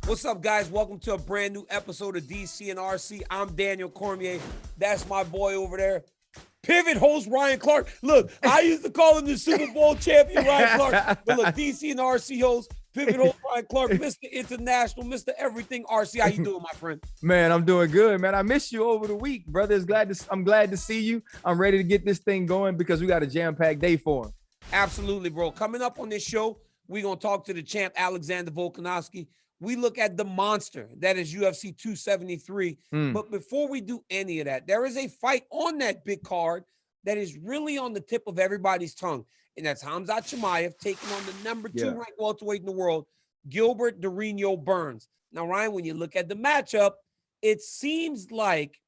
What's up, guys? Welcome to a brand new episode of DC and RC. I'm Daniel Cormier. That's my boy over there. Pivot host Ryan Clark. Look, I used to call him the Super Bowl champion Ryan Clark. But look, DC and RC host, pivot host Ryan Clark, Mr. International, Mr. Everything RC. How you doing, my friend? Man, I'm doing good, man. I missed you over the week, brother. I'm glad to see you. I'm ready to get this thing going because we got a jam-packed day for him. Absolutely, bro. Coming up on this show, we're going to talk to the champ, Alexander Volkanovski. We look at the monster that is UFC 273. But before we do any of that, there is a fight on that big card that is really on the tip of everybody's tongue. And that's Khamzat Chimaev taking on the number 2 ranked welterweight in the world, Gilbert Burns. Now, Ryan, when you look at the matchup, it seems like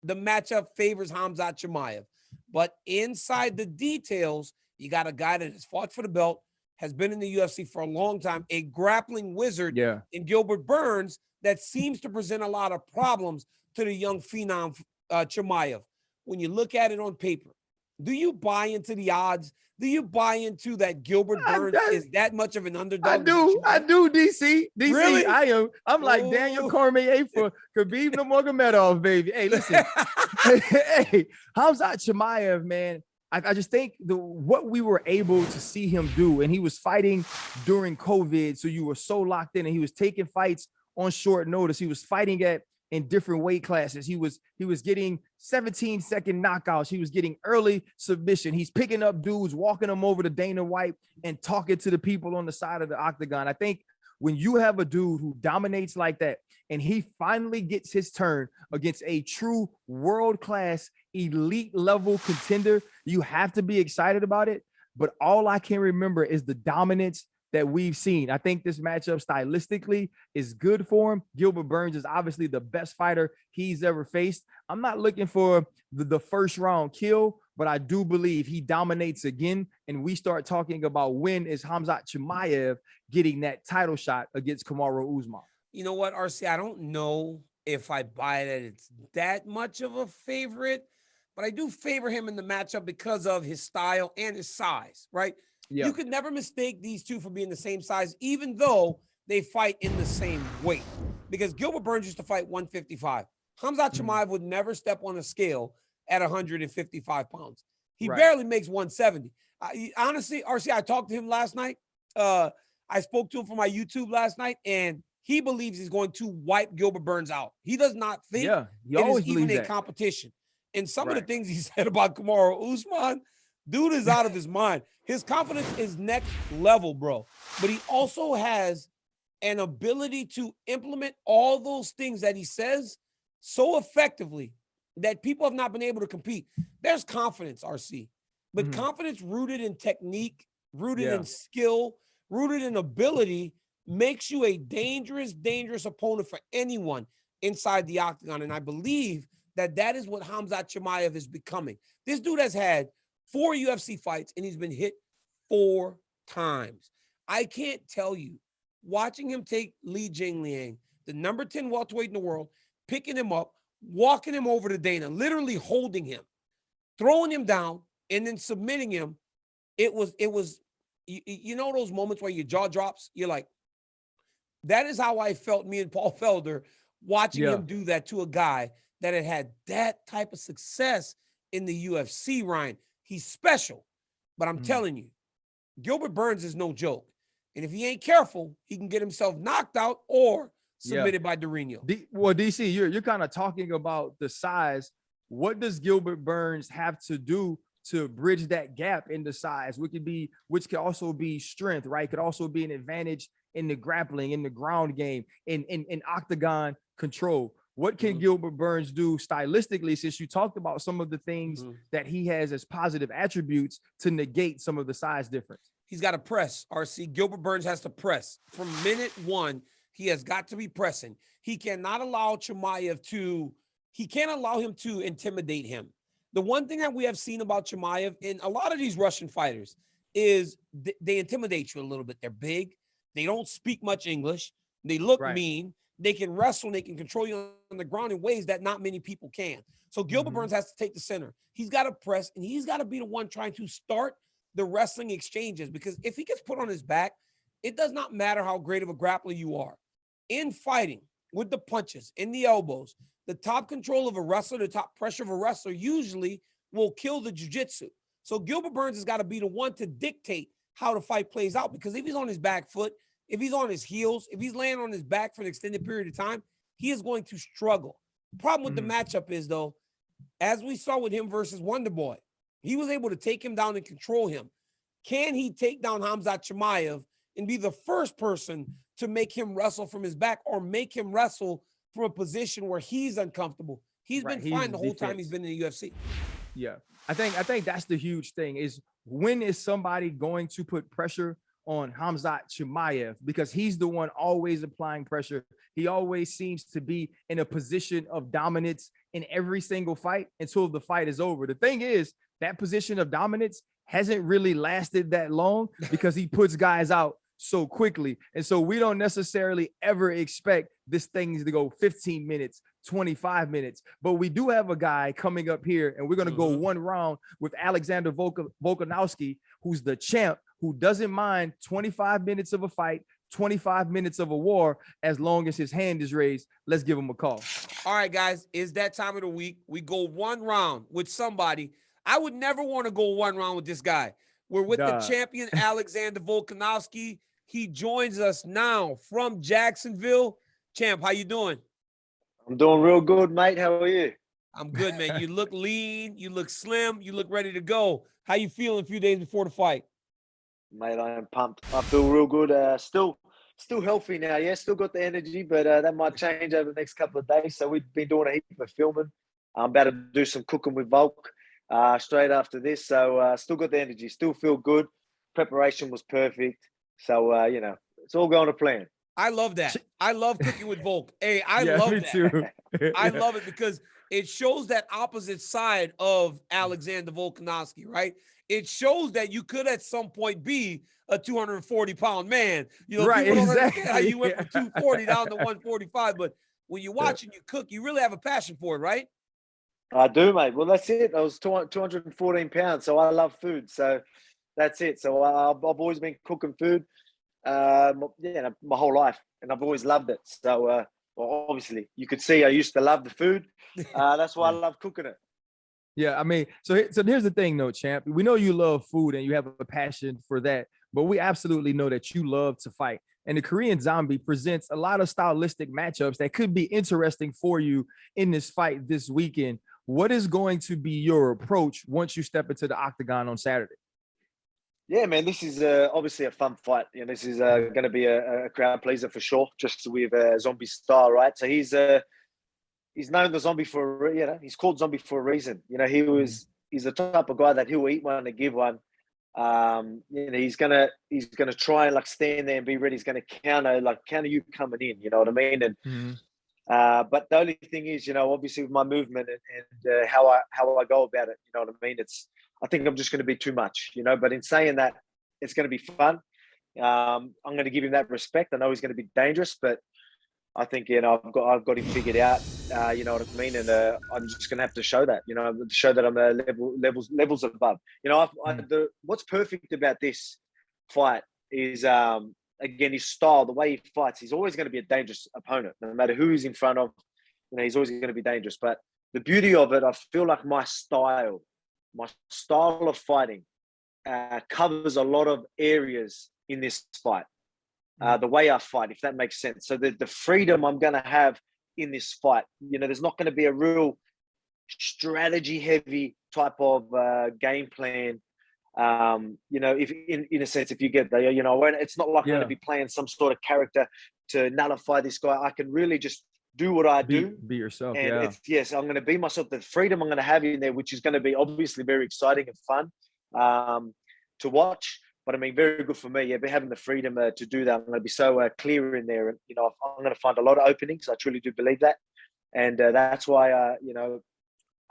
the matchup favors Khamzat Chimaev. But inside the details, you got a guy that has fought for the belt, has been in the UFC for a long time, a grappling wizard in Gilbert Burns that seems to present a lot of problems to the young phenom Chimaev. When you look at it on paper, do you buy into the odds? Do you buy into that Gilbert Burns is that much of an underdog? I do, DC. Really? I'm like Daniel Cormier for Khabib Nurmagomedov, baby. Hey, listen. Hey, Khamzat Chimaev, man. I just think what we were able to see him do, and he was fighting during COVID, so you were so locked in, and he was taking fights on short notice. He was fighting in different weight classes. He was getting 17-second knockouts. He was getting early submission. He's picking up dudes, walking them over to Dana White, and talking to the people on the side of the octagon. I think when you have a dude who dominates like that, and he finally gets his turn against a true world-class elite level contender, you have to be excited about it. But all I can remember is the dominance that we've seen. I think this matchup stylistically is good for him. Gilbert Burns is obviously the best fighter he's ever faced. I'm not looking for the first round kill, but I do believe he dominates again. And we start talking about when is Khamzat Chimaev getting that title shot against Kamaru Usman. You know what, RC? I don't know if I buy that it's that much of a favorite, but I do favor him in the matchup because of his style and his size, right? Yeah. You could never mistake these two for being the same size, even though they fight in the same weight. Because Gilbert Burns used to fight 155. Khamzat Chimaev would never step on a scale at 155 pounds. He barely makes 170. Honestly, RC, I talked to him last night. I spoke to him for my YouTube last night, and he believes he's going to wipe Gilbert Burns out. He does not think it is even a competition. And some of the things he said about Kamaru Usman, dude is out of his mind. His confidence is next level, bro. But he also has an ability to implement all those things that he says so effectively that people have not been able to compete. There's confidence, RC. But confidence rooted in technique, rooted in skill, rooted in ability makes you a dangerous, dangerous opponent for anyone inside the octagon. And I believe that is what Khamzat Chimaev is becoming. This dude has had 4 UFC fights, and he's been hit 4 times. I can't tell you, watching him take Li Jingliang, the number 10 welterweight in the world, picking him up, walking him over to Dana, literally holding him, throwing him down, and then submitting him. It was you know those moments where your jaw drops? You're like, that is how I felt, me and Paul Felder, watching him do that to a guy that had that type of success in the UFC, Ryan. He's special, but I'm telling you, Gilbert Burns is no joke. And if he ain't careful, he can get himself knocked out or submitted by Durinho. Well, DC, you're kind of talking about the size. What does Gilbert Burns have to do to bridge that gap in the size, which could also be strength, right? Could also be an advantage in the grappling, in the ground game, in octagon control. What can Gilbert Burns do stylistically, since you talked about some of the things that he has as positive attributes to negate some of the size difference? He's got to press, RC. Gilbert Burns has to press. From minute 1, he has got to be pressing. He cannot allow Chimaev he can't allow him to intimidate him. The one thing that we have seen about Chimaev in a lot of these Russian fighters is they intimidate you a little bit. They're big. They don't speak much English. They look mean. They can wrestle and they can control you on the ground in ways that not many people can. So Gilbert Burns has to take the center. He's got to press, and he's got to be the one trying to start the wrestling exchanges, because if he gets put on his back, it does not matter how great of a grappler you are. in fighting with the punches, in the elbows, the top control of a wrestler, the top pressure of a wrestler usually will kill the jiu-jitsu. So Gilbert Burns has got to be the one to dictate how the fight plays out, because if he's on his back foot, if he's on his heels, if he's laying on his back for an extended period of time, he is going to struggle. The problem with the matchup is, though, as we saw with him versus Wonderboy, he was able to take him down and control him. Can he take down Khamzat Chimaev and be the first person to make him wrestle from his back, or make him wrestle from a position where he's uncomfortable? He's been fine the whole time he's been in the UFC. Yeah, I think that's the huge thing, is when is somebody going to put pressure on Khamzat Chimaev, because he's the one always applying pressure. He always seems to be in a position of dominance in every single fight until the fight is over. The thing is, that position of dominance hasn't really lasted that long because he puts guys out so quickly. And so we don't necessarily ever expect this thing to go 15 minutes, 25 minutes. But we do have a guy coming up here, and we're going to go one round with Alexander Volkanovski, who's the champ, who doesn't mind 25 minutes of a fight, 25 minutes of a war, as long as his hand is raised. Let's give him a call. All right, guys, it's that time of the week. We go one round with somebody. I would never want to go one round with this guy. We're with the champion, Alexander Volkanovski. He joins us now from Jacksonville. Champ, how you doing? I'm doing real good, mate. How are you? I'm good, man. You look lean. You look slim. You look ready to go. How you feeling a few days before the fight? Mate, I am pumped. I feel real good. Still healthy now. Yeah, still got the energy, but that might change over the next couple of days. So we've been doing a heap of filming. I'm about to do some cooking with Volk straight after this. So still got the energy. Still feel good. Preparation was perfect. So, you know, it's all going to plan. I love that. I love cooking with Volk. Hey, I love that. Too. I love it because it shows that opposite side of Alexander Volkanovski, right? It shows that you could at some point be a 240-pound man. You know, right, people don't exactly. understand how you went from 240 down to 145, but when you're watching you cook, you really have a passion for it, right? I do, mate. Well, that's it. I was 214 pounds, so I love food. So that's it. So I've always been cooking food, my whole life, and I've always loved it. So, well, obviously, you could see I used to love the food. That's why I love cooking it. Yeah, I mean, so here's the thing, though, champ. We know you love food and you have a passion for that, but we absolutely know that you love to fight. And the Korean Zombie presents a lot of stylistic matchups that could be interesting for you in this fight this weekend. What is going to be your approach once you step into the octagon on Saturday? Yeah, man, this is obviously a fun fight. You know, this is going to be a crowd pleaser for sure, just with Zombie style, right? So he's known the Zombie for, you know, he's called Zombie for a reason. You know, he's the type of guy that he'll eat one and give one. You know, he's gonna try and like stand there and be ready. He's gonna counter you coming in. You know what I mean? And but the only thing is, you know, obviously with my movement and how I go about it, you know what I mean? I think I'm just going to be too much, you know. But in saying that, it's going to be fun. I'm going to give him that respect. I know he's going to be dangerous, but I think, you know, I've got him figured out. You know what I mean? And I'm just going to have to show that, you know, show that I'm levels above. You know, what's perfect about this fight is, again, his style, the way he fights. He's always going to be a dangerous opponent, no matter who he's in front of. You know, he's always going to be dangerous. But the beauty of it, I feel like my style of fighting covers a lot of areas in this fight. The way I fight, if that makes sense. So the freedom I'm going to have in this fight, you know, there's not going to be a real strategy heavy type of game plan. You know, if in a sense, if you get there, you know, when it's not like I'm going to be playing some sort of character to nullify this guy. I can really just do what I do. Be yourself. And I'm going to be myself. The freedom I'm going to have in there, which is going to be obviously very exciting and fun to watch. But I mean, very good for me. Yeah, but having the freedom to do that, I'm going to be so clear in there. And, you know, I'm going to find a lot of openings. I truly do believe that. And that's why, you know,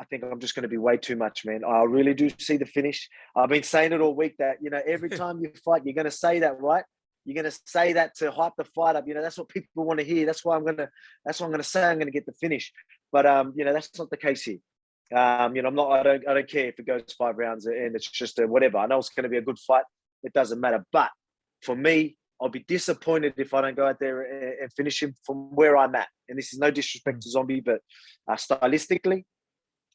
I think I'm just going to be way too much, man. I really do see the finish. I've been saying it all week that, you know, every time you fight, you're going to say that, right? You're going to say that to hype the fight up. You know, that's what people want to hear. That's why I'm going to say I'm going to get the finish. But, you know, that's not the case here. You know, I don't care if it goes 5 rounds and it's just whatever. I know it's going to be a good fight. It doesn't matter. But for me, I'll be disappointed if I don't go out there and finish him from where I'm at. And this is no disrespect to Zombie, but stylistically,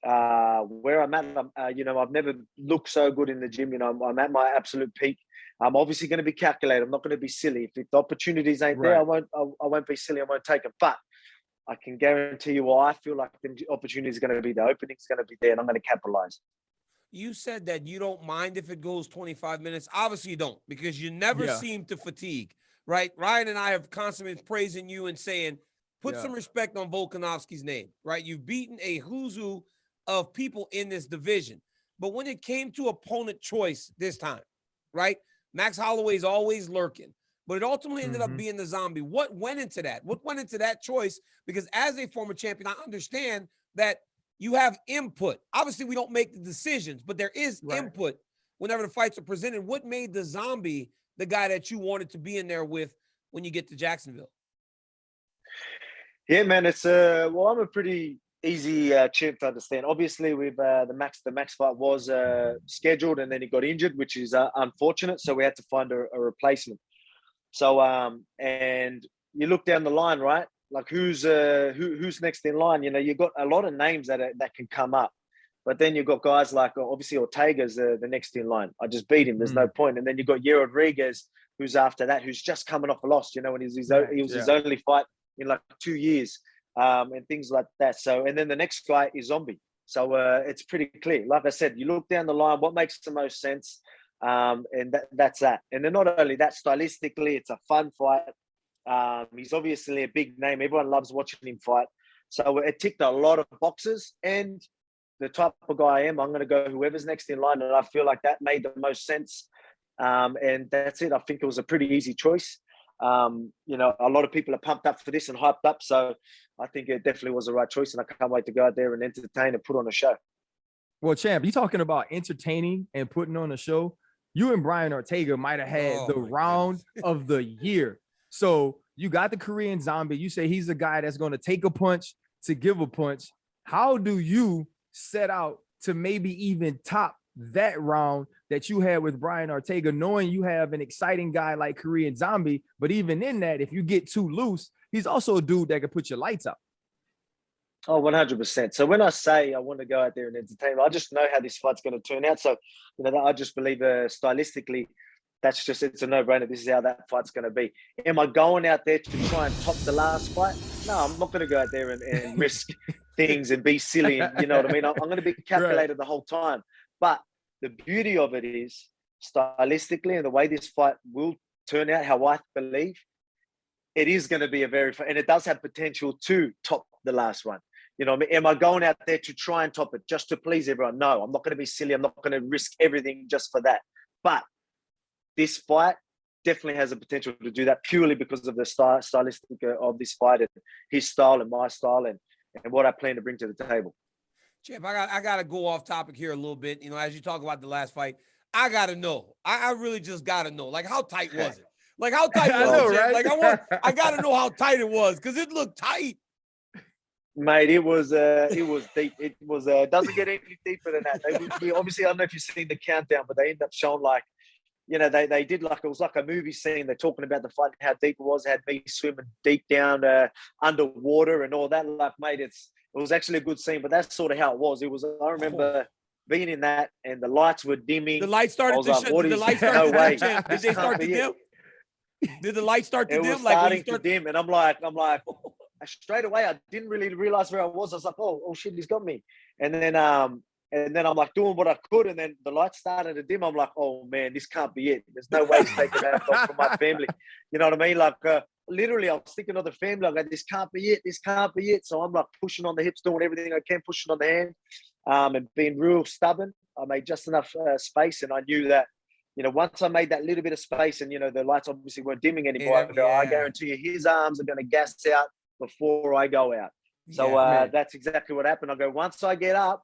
where I'm at, I've never looked so good in the gym. I'm at my absolute peak. I'm obviously going to be calculated. I'm not going to be silly. If the opportunities ain't there, I won't be silly. I won't take them. But I can guarantee you, I feel like the opportunity is going to be there. Opening is going to be there, and I'm going to capitalize. You said that you don't mind if it goes 25 minutes. Obviously, you don't, because you never seem to fatigue, right? Ryan and I have constantly been praising you and saying, put some respect on Volkanovski's name, right? You've beaten a who's who of people in this division. But when it came to opponent choice this time, right? Max Holloway's always lurking, but it ultimately ended up being the Zombie. What went into that? What went into that choice? Because as a former champion, I understand that you have input. Obviously, we don't make the decisions, but there is input whenever the fights are presented. What made the Zombie the guy that you wanted to be in there with when you get to Jacksonville? Yeah, man, it's I'm a pretty easy champ to understand. Obviously, with the Max fight was scheduled, and then he got injured, which is unfortunate. So we had to find a replacement. So and you look down the line, right? Like who's next in line? You got a lot of names that can come up, but then you've got guys like obviously Ortega's the next in line. I just beat him. There's no point. And then you've got Yair Rodriguez, who's after that, who's just coming off a loss. And he was his only fight in like 2 years, and things like that. So and then the next guy is Zombie. So it's pretty clear. Like I said, you look down the line, what makes the most sense, and that's that. And then not only that, stylistically, it's a fun fight. He's obviously a big name. Everyone loves watching him fight. So it ticked a lot of boxes. And the type of guy I am, I'm going to go whoever's next in line. And I feel like that made the most sense. And that's it. I think it was a pretty easy choice. A lot of people are pumped up for this and hyped up. So I think it definitely was the right choice. And I can't wait to go out there and entertain and put on a show. Well, champ, you talking about entertaining and putting on a show. You and Brian Ortega might have had the round of the year. So you got the Korean Zombie. You say he's a guy that's going to take a punch to give a punch. How do you set out to maybe even top that round that you had with Brian Ortega, knowing you have an exciting guy like Korean Zombie? But even in that, if you get too loose, he's also a dude that can put your lights out. Oh, 100%. So when I say I want to go out there and entertain, I just know how this fight's going to turn out. So, I just believe stylistically, it's a no-brainer. This is how that fight's going to be. Am I going out there to try and top the last fight? No, I'm not going to go out there and risk things and be silly. And, you know what I mean? I'm going to be calculated the whole time. But the beauty of it is, stylistically, and the way this fight will turn out, how I believe, it is going to be and it does have potential to top the last one. Am I going out there to try and top it just to please everyone? No, I'm not going to be silly. I'm not going to risk everything just for that. But this fight definitely has a potential to do that purely because of the stylistic of this fight and his style and my style and what I plan to bring to the table. Champ, I got to go off topic here a little bit. As you talk about the last fight, I got to know. I really just got to know. Like, how tight was it? Like, how tight was it? Right? Like, I got to know how tight it was because it looked tight. Mate, it was deep. It was doesn't get any deeper than that. We obviously, I don't know if you've seen the countdown, but they end up showing like, they did like, it was like a movie scene. They're talking about the fight, how deep it was. It had me swimming deep down underwater and all that. Like, mate, it was actually a good scene, but that's sort of how it was. It was. I remember being in that, and the lights were dimming. The lights started to dim. Did the lights start to dim? Did they start to dim? Did the lights start to dim? It was starting to dim, and I'm like. Straight away, I didn't really realize where I was. I was like, oh shit, he's got me. And then I'm like doing what I could. And then the lights started to dim. I'm like, oh man, this can't be it. There's no way he's taking that from my family. You know what I mean? Like literally, I was thinking of the family. I'm like, this can't be it. This can't be it. So I'm like pushing on the hips, doing everything I can, pushing on the hand, and being real stubborn. I made just enough space. And I knew that, once I made that little bit of space and, the lights obviously weren't dimming anymore, I guarantee you his arms are going to gas out before I go out. So that's exactly what happened. I go, once I get up,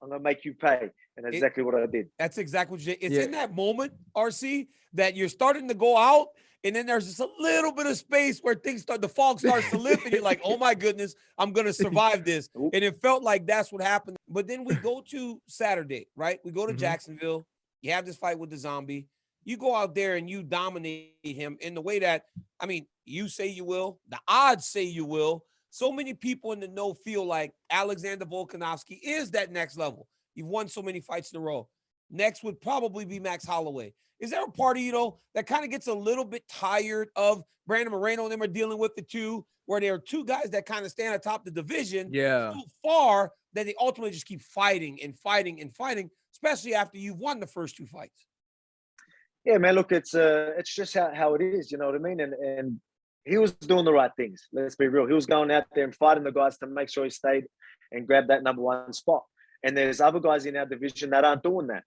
I'm going to make you pay. And that's exactly what I did. That's exactly what you did. It's in that moment, RC, that you're starting to go out, and then there's just a little bit of space where the fog starts to lift, and you're like, oh my goodness, I'm going to survive this. And it felt like that's what happened. But then we go to Saturday, right? We go to Jacksonville. You have this fight with the Zombie. you go out there and you dominate him in the way that, I mean, you say you will, the odds say you will. So many people in the know feel like Alexander Volkanovski is that next level. You've won so many fights in a row. Next would probably be Max Holloway. Is there a part of you, though, that kind of gets a little bit tired of Brandon Moreno and them are dealing with the two, where there are two guys that kind of stand atop the division so far that they ultimately just keep fighting and fighting and fighting, especially after you've won the first two fights? Yeah, man, look, it's just how it is, you know what I mean? And he was doing the right things. Let's be real. He was going out there and fighting the guys to make sure he stayed and grabbed that number one spot. And there's other guys in our division that aren't doing that.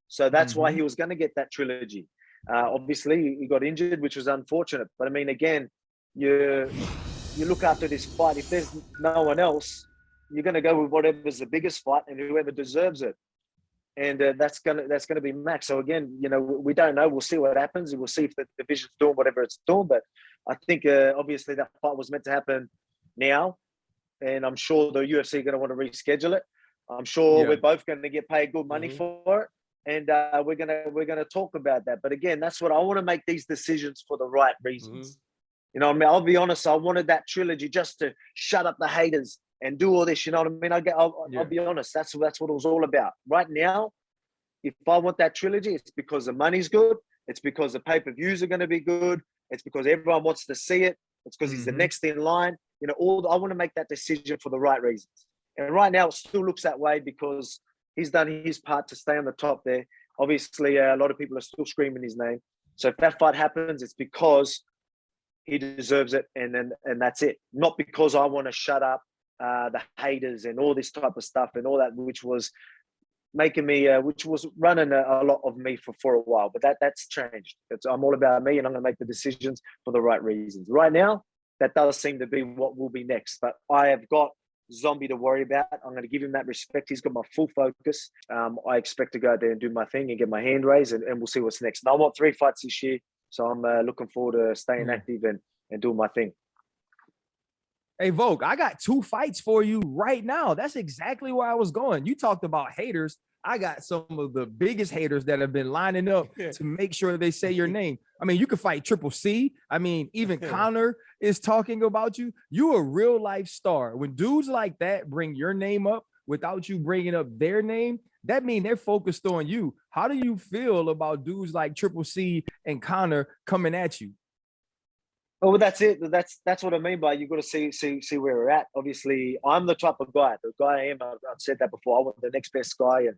So that's why he was going to get that trilogy. Obviously, he got injured, which was unfortunate. But I mean, again, you look after this fight. If there's no one else, you're going to go with whatever's the biggest fight and whoever deserves it. And that's gonna be Max. So again, you know, we don't know. We'll see what happens. We'll see if the division's doing whatever it's doing. But I think obviously that fight was meant to happen now, and I'm sure the UFC are going to want to reschedule it. I'm sure we're both going to get paid good money for it, and we're gonna talk about that. But again, that's what I want to make these decisions for the right reasons. You know what I mean? I'll be honest. I wanted that trilogy just to shut up the haters and do all this. You know what I mean? I'll be honest. That's what it was all about. Right now, if I want that trilogy, it's because the money's good. It's because the pay-per-views are going to be good. It's because everyone wants to see it. It's because he's the next in line. You know, I want to make that decision for the right reasons. And right now, it still looks that way because he's done his part to stay on the top there. Obviously, a lot of people are still screaming his name. So if that fight happens, it's because he deserves it, and that's it. Not because I want to shut up the haters and all this type of stuff and all that, which was making me, which was running a lot of me for a while. But that's changed. I'm all about me, and I'm going to make the decisions for the right reasons. Right now, that does seem to be what will be next. But I have got Zombie to worry about. I'm going to give him that respect. He's got my full focus. I expect to go out there and do my thing and get my hand raised, and we'll see what's next. And I want 3 fights this year, so I'm looking forward to staying active and doing my thing. Hey, Volk, I got 2 fights for you right now. That's exactly where I was going. You talked about haters. I got some of the biggest haters that have been lining up to make sure they say your name. I mean, you could fight Triple C. I mean, even Conor is talking about you. You a real life star. When dudes like that bring your name up without you bringing up their name, that means they're focused on you. How do you feel about dudes like Triple C and Conor coming at you? Oh, well, that's it. That's what I mean by you got to see where we're at. Obviously, I'm the type of guy. The guy I am. I've said that before. I want the next best guy, and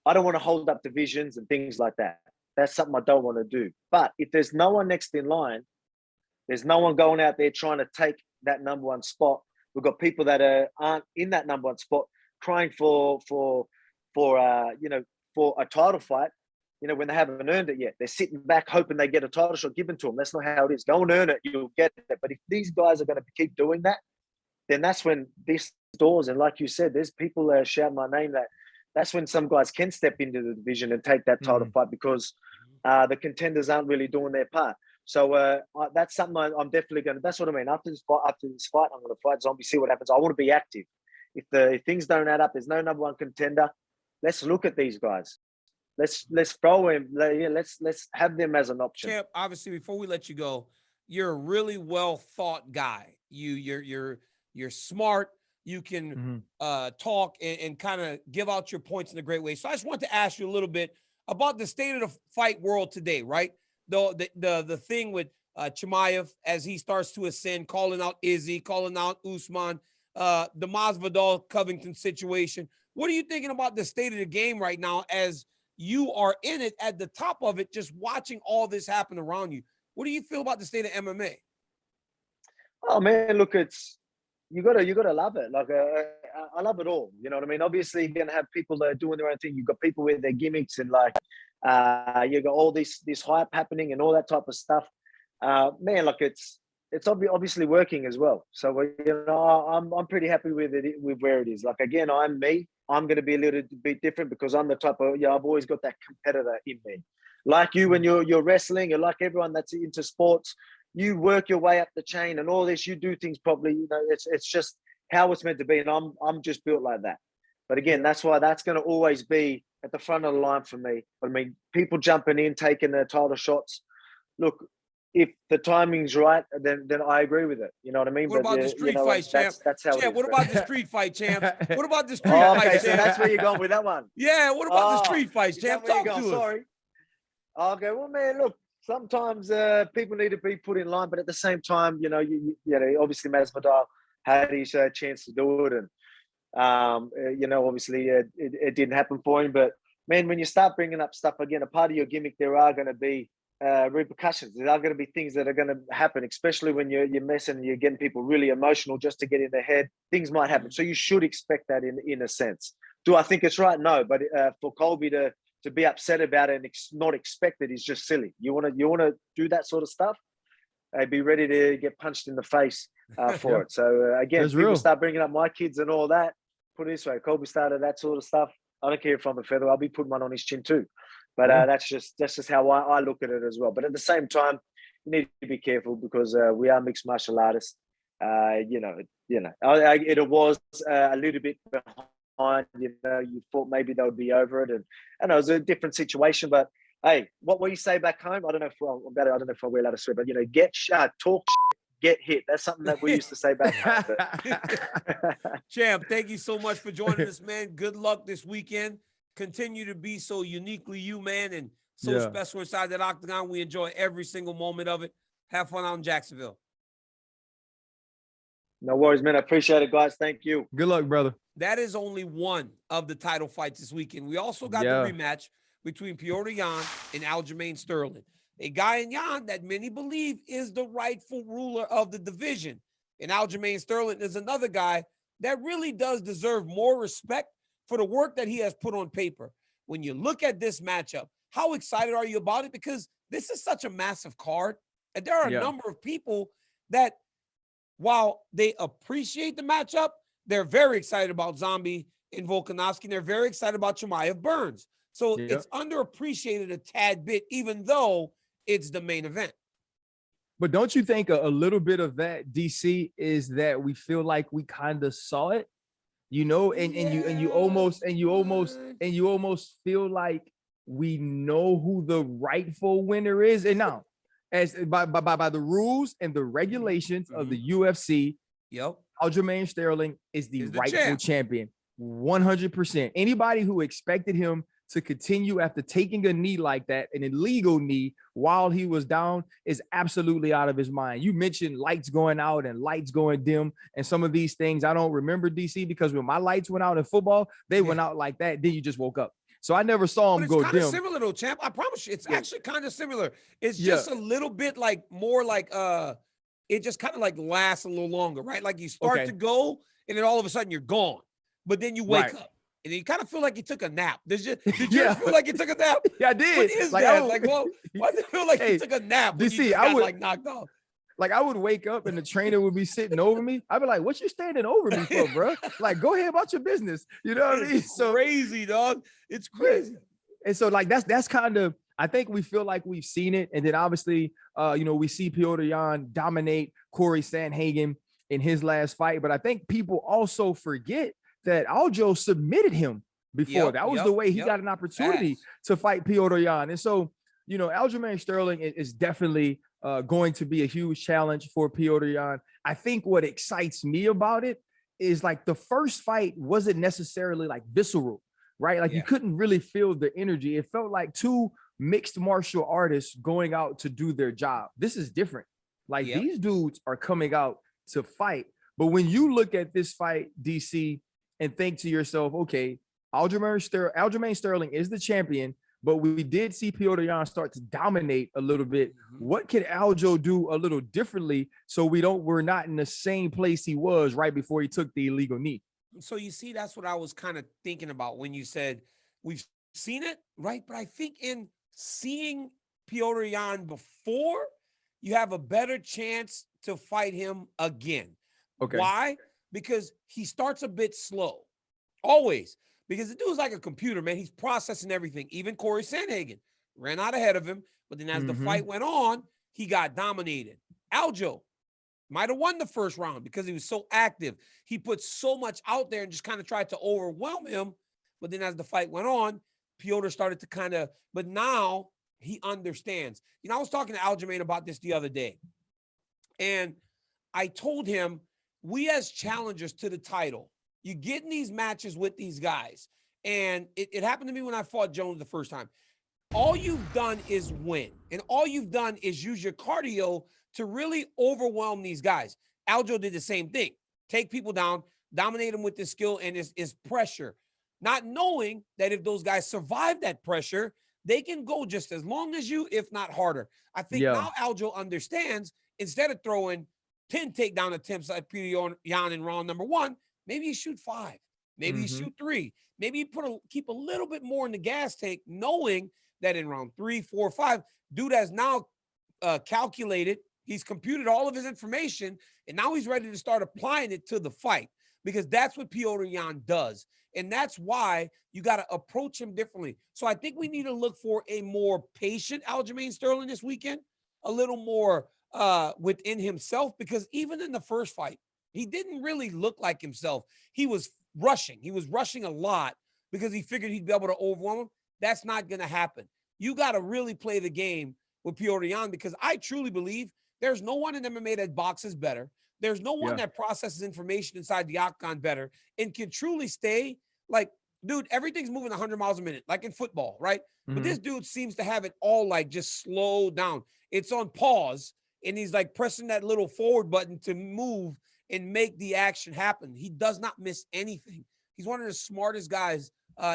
I don't want to hold up divisions and things like that. That's something I don't want to do. But if there's no one next in line, there's no one going out there trying to take that number one spot. We've got people that aren't in that number one spot crying for a title fight. You know, when they haven't earned it yet, they're sitting back hoping they get a title shot given to them. That's not how it is. Go and earn it, you'll get it. But if these guys are going to keep doing that, then that's when these doors, and like you said, there's people that shout my name, that's when some guys can step into the division and take that title fight because the contenders aren't really doing their part. So that's something I'm definitely going to, that's what I mean. After this fight, I'm going to fight Zombie, see what happens. I want to be active. If things don't add up, there's no number one contender. Let's look at these guys. Let's throw him. Let's have them as an option. Champ, obviously, before we let you go, you're a really well thought guy. You're smart. You can talk and kind of give out your points in a great way. So I just want to ask you a little bit about the state of the fight world today, right? The thing with Chimaev as he starts to ascend, calling out Izzy, calling out Usman, the Masvidal Covington situation. What are you thinking about the state of the game right now as you are in it at the top of it, just watching all this happen around you? What do you feel about the state of MMA? Oh man, look, you gotta love it. Like I love it all. You know what I mean? Obviously, you're gonna have people that are doing their own thing. You've got people with their gimmicks and like you got all this hype happening and all that type of stuff. Man, like it's obviously working as well. So you know, I'm pretty happy with it, with where it is. Like again, I'm me. I'm going to be a little bit different because I'm the type of, I've always got that competitor in me. Like you, when you're wrestling, and like everyone that's into sports, you work your way up the chain and all this, you do things properly. You know, it's just how it's meant to be. And I'm just built like that. But again, that's why that's going to always be at the front of the line for me. I mean, people jumping in, taking their title shots. Look, if the timing's right, then I agree with it. You know what I mean? What about the street fights, champ? That's how champ, it is. What about the street fight, champ? What about the street Okay, fights, so champ? that's where you're going with that one. Yeah, what about the street fights, champ? Talk to us. Sorry. Okay, well, man, look, sometimes people need to be put in line, but at the same time, you know, obviously Masvidal had his chance to do it, and you know, obviously it didn't happen for him. But man, when you start bringing up stuff again, a part of your gimmick, there are going to be repercussions. There are going to be things that are going to happen, especially when you're messing and you're getting people really emotional just to get in their head. Things might happen, so you should expect that in a sense. Do I think it's right? No, but for Colby to be upset about it and not expect it is just silly. You want to do that sort of stuff, be ready to get punched in the face for it. So again, That's people real. start bringing up my kids and all that. Put it this way, Colby started that sort of stuff. I don't care if I'm a feather. I'll be putting one on his chin too. But that's just how I look at it as well. But at the same time, you need to be careful because we are mixed martial artists. It was a little bit behind. You know, you thought maybe they would be over it, and it was a different situation. But hey, what we say back home, I don't know if we're allowed to swear, but you know, get shot, talk shit, get hit. That's something that we used to say back home. Champ, thank you so much for joining us, man. Good luck this weekend. Continue to be so uniquely you, man, and so special inside that octagon. We enjoy every single moment of it. Have fun out in Jacksonville. No worries, man. I appreciate it, guys. Thank you. Good luck, brother. That is only one of the title fights this weekend. We also got the rematch between Petr Yan and Aljamain Sterling, a guy in Yan that many believe is the rightful ruler of the division. And Aljamain Sterling is another guy that really does deserve more respect for the work that he has put on paper. When you look at this matchup, how excited are you about it? Because this is such a massive card, and there are a number of people that, while they appreciate the matchup, they're very excited about Zombie and Volkanovski, and they're very excited about Chimaev Burns. So it's underappreciated a tad bit, even though it's the main event. But don't you think a little bit of that, DC, is that we feel like we kind of saw it, you know, and you almost feel like we know who the rightful winner is. And now, as by the rules and the regulations of the UFC, Aljamain Sterling is the rightful champion, 100%. Anybody who expected him to continue after taking a knee like that, an illegal knee, while he was down, is absolutely out of his mind. You mentioned lights going out and lights going dim and some of these things. I don't remember, DC, because when my lights went out in football, they went out like that. Then you just woke up. So I never saw him go dim. It's kind of similar though, champ. I promise you, it's actually kind of similar. It's just a little bit like more like it just kind of like lasts a little longer, right? Like you start to go, and then all of a sudden you're gone, but then you wake up. And you kind of feel like you took a nap. Did you feel like you took a nap? Yeah, I did. What is that? Like, well, why does it feel like you took a nap when you got like knocked off? Like, I would wake up and the trainer would be sitting over me. I'd be like, what you standing over me for, bro? Like, go ahead about your business. You know what I mean? So crazy, dog. It's crazy. And so, like, that's kind of, I think we feel like we've seen it. And then obviously, we see Petr Yan dominate Corey Sandhagen in his last fight. But I think people also forget that Aljo submitted him before. That was the way he got an opportunity to fight Petr Yan. And so, Aljamain Sterling is definitely going to be a huge challenge for Petr Yan. I think what excites me about it is, like, the first fight wasn't necessarily like visceral, right? Like you couldn't really feel the energy. It felt like two mixed martial artists going out to do their job. This is different. Like these dudes are coming out to fight. But when you look at this fight, DC, and think to yourself, okay, Aljamain Sterling is the champion, but we did see Petr Yan start to dominate a little bit. What can Aljo do a little differently so we're not in the same place he was right before he took the illegal knee? So you see, that's what I was kind of thinking about when you said we've seen it, right? But I think in seeing Petr Yan before, you have a better chance to fight him again. Okay. Why? Because he starts a bit slow, always. Because the dude's like a computer, man. He's processing everything. Even Corey Sandhagen ran out ahead of him, but then as the fight went on, he got dominated. Aljo might have won the first round because he was so active. He put so much out there and just kind of tried to overwhelm him. But then as the fight went on, Petr started to kind of, but now he understands. You know, I was talking to Aljamain about this the other day, and I told him, we as challengers to the title, you get in these matches with these guys, and it happened to me when I fought Jones the first time. All you've done is win, and all you've done is use your cardio to really overwhelm these guys. Aljo did the same thing. Take people down, dominate them with his skill and his pressure, not knowing that if those guys survive that pressure, they can go just as long as you, if not harder. I think now Aljo understands, instead of throwing 10 takedown attempts at Petr Yan in round number 1, maybe you shoot 5, maybe you shoot 3, maybe you keep a little bit more in the gas tank, knowing that in round 3, 4, 5, dude has now calculated, he's computed all of his information, and now he's ready to start applying it to the fight, because that's what Petr Yan does. And that's why you got to approach him differently. So I think we need to look for a more patient Aljamain Sterling this weekend, a little more within himself, because even in the first fight, he didn't really look like himself. He was rushing. He was rushing a lot because he figured he'd be able to overwhelm him. That's not going to happen. You got to really play the game with Petr Yan, because I truly believe there's no one in MMA that boxes better. There's no one that processes information inside the octagon better and can truly stay like, dude, everything's moving 100 miles a minute, like in football, right? But this dude seems to have it all like just slow down. It's on pause, and he's like pressing that little forward button to move and make the action happen. He does not miss anything. He's one of the smartest guys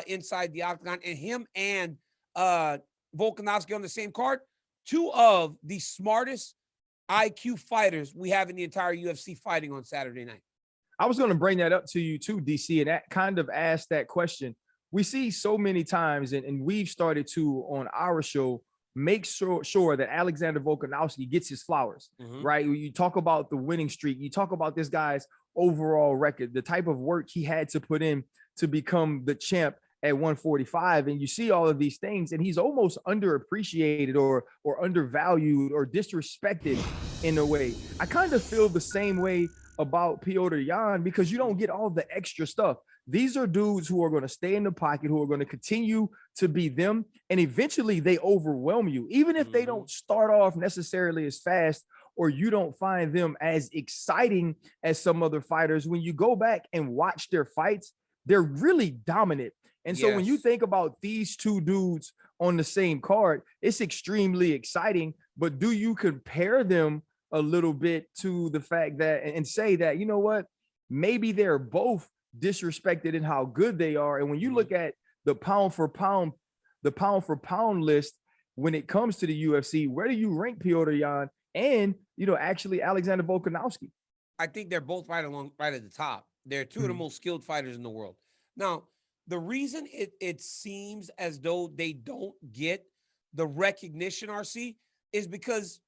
inside the octagon, and him and Volkanovski on the same card, 2 of the smartest IQ fighters we have in the entire UFC fighting on Saturday night. I was going to bring that up to you too, DC, and that kind of asked that question. We see so many times, and we've started to, on our show, make sure that Alexander Volkanovski gets his flowers, right? You talk about the winning streak. You talk about this guy's overall record, the type of work he had to put in to become the champ at 145. And you see all of these things, and he's almost underappreciated or undervalued or disrespected in a way. I kind of feel the same way about Petr Yan, because you don't get all the extra stuff. These are dudes who are going to stay in the pocket, who are going to continue to be them, and eventually they overwhelm you, even if they don't start off necessarily as fast, or you don't find them as exciting as some other fighters. When you go back and watch their fights, they're really dominant. And so when you think about these 2 dudes on the same card, it's extremely exciting. But do you compare them a little bit to the fact that, and say that, you know what, maybe they're both disrespected in how good they are? And when you look at the pound for pound list, when it comes to the UFC, where do you rank Petr Yan and, you know, actually Alexander Volkanovski? I think they're both right at the top. They're 2 of the most skilled fighters in the world. Now, the reason it seems as though they don't get the recognition, RC, is because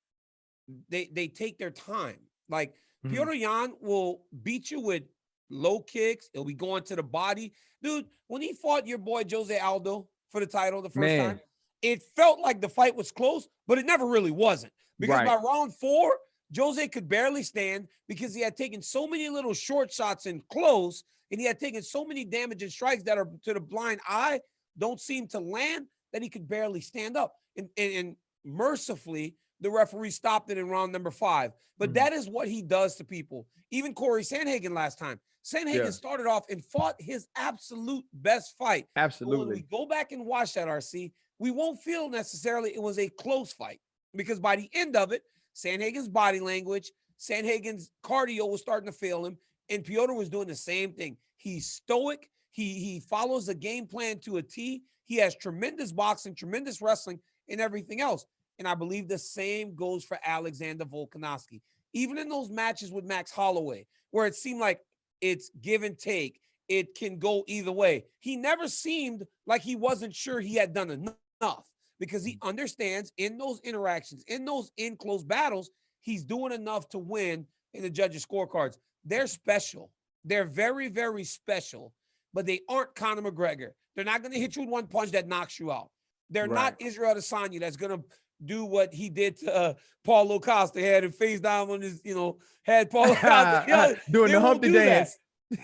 they take their time. Like Petr Yan will beat you with low kicks. He'll be going to the body. Dude, when he fought your boy Jose Aldo for the title the first time, it felt like the fight was close, but it never really wasn't. Because by round 4, Jose could barely stand, because he had taken so many little short shots in close, and he had taken so many damaging strikes that are, to the blind eye, don't seem to land, that he could barely stand up. And mercifully, the referee stopped it in round number 5. But that is what he does to people. Even Corey Sandhagen last time. Sandhagen started off and fought his absolute best fight. Absolutely. But when we go back and watch that, RC, we won't feel necessarily it was a close fight, because by the end of it, Sandhagen's body language, Sandhagen's cardio was starting to fail him, and Petr was doing the same thing. He's stoic. He follows the game plan to a T. He has tremendous boxing, tremendous wrestling, and everything else. And I believe the same goes for Alexander Volkanovski. Even in those matches with Max Holloway, where it seemed like it's give and take, it can go either way, he never seemed like he wasn't sure he had done enough, because he understands in those interactions, in those in-close battles, he's doing enough to win in the judges' scorecards. They're special. They're very, very special, but they aren't Conor McGregor. They're not going to hit you with one punch that knocks you out. They're not Israel Adesanya that's going to do what he did to Paulo Costa. Had him face down on his, had Paulo Costa doing the Humpty dance.